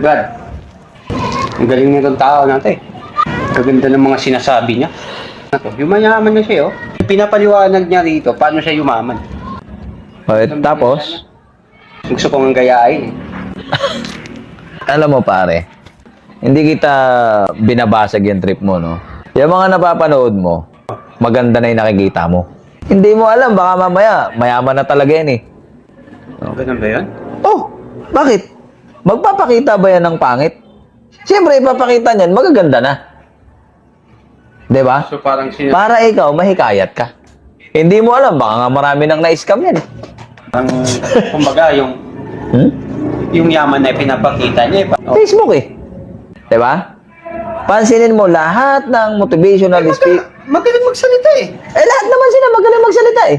Brad, ang galing nitong tao natin. Kaganda ng mga sinasabi niya. Yumayaman na siya, oh. Pinapaliwanag niya rito paano siya yumaman. Okay, tapos, Gusto kong gayahin, eh. alam mo pare, hindi kita binabasag yung trip mo, no? Yung mga napapanood mo, maganda na yung nakikita mo. Hindi mo alam, baka mamaya, mayaman na talaga yan eh. Ganun ba yun? Oh, bakit? Magpapakita ba yan ng pangit? Siyempre, ipapakita niyan, magaganda na. 'Di ba? So parang Para ikaw, mahikayat ka. Hindi mo alam, baka nga marami nang na-scam yan. kumbaga, yung yaman na pinapakita niya, eh. Oh. Facebook eh. 'Di ba? Pansinin mo, lahat ng motivational speaker. Magaling magsalita, eh. Lahat naman sila magaling magsalita eh.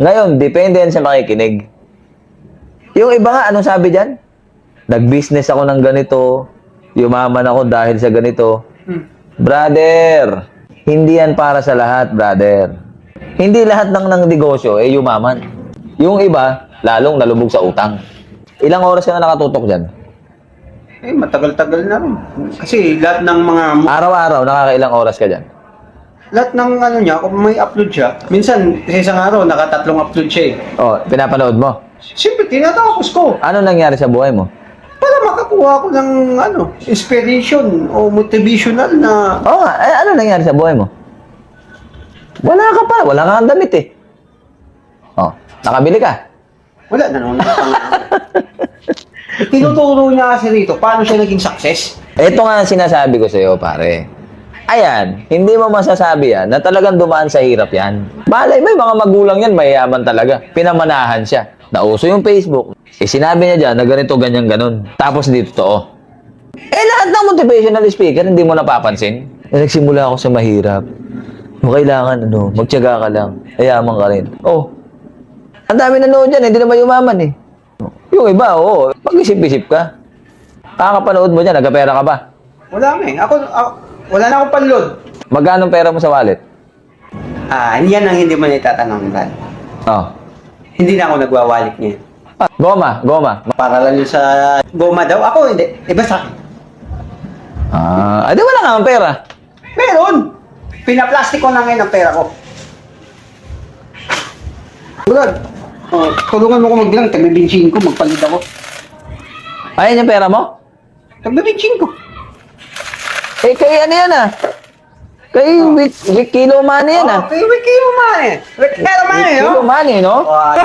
Ngayon, depende yan sa makikinig. Yung iba nga, anong sabi dyan? Nag-business ako ng ganito, yumaman ako dahil sa ganito. Brother, hindi yan para sa lahat, brother. Hindi lahat ng negosyo eh yumaman. Yung iba, lalong nalubog sa utang. Ilang oras ka na nakatutok dyan? Eh, matagal-tagal na rin. Kasi lahat ng mga... Araw-araw, nakakailang oras ka dyan? Lahat ng ano niya, kung may upload siya, minsan sa isang araw, nakatatlong upload siya, eh. Oh, pinapanood mo? Siyempre, tinatapos ko. Ano nangyari sa buhay mo? Para makakuha ko ng inspiration o motivational na... Oo nga, ano nangyari sa buhay mo? Wala ka pa, wala kang damit eh. Oh, nakabili ka? Wala na naman. Tinuturo niya kasi rito, paano siya naging success? Ito nga ang sinasabi ko sa iyo, pare. Ayan, hindi mo masasabi yan na talagang dumaan sa hirap yan. Malay, may mga magulang yan, mayayaman talaga. Pinamanahan siya. Nauso yung Facebook. Sinabi niya dyan na ganito, ganyan, ganon. Tapos di totoo. Lahat ng motivational speaker, hindi mo napapansin. Nagsimula ako sa mahirap. Kailangan, magtiyaga ka lang. Ayaman ka rin. Oh, ang dami nanood dyan, hindi naman yumaman eh. Yung iba, mag-isip-isip ka. Kakapanood mo dyan, nagkapera ka ba? Wala nga eh. Ako, wala na akong panload. Magkano pera mo sa wallet? Yan ang hindi mo na itatanong, Brad. Oh. Hindi na ako nagwawalit niya. Goma. Para lang yun sa goma daw. Ako, hindi. Iba sa akin. Di wala nga ang pera. Meron! Pinaplastic ko na ngayon ang pera ko. Brad, tulungan mo ko magbilang. Tagbibinsin ko, magpalit ako. Ayan yung pera mo? Tagbibinsin ko. Kay ano yan Kay week kilo money yan Okay, wikilo man eh. Wikilo man eh, Week kilo money, no? Oh,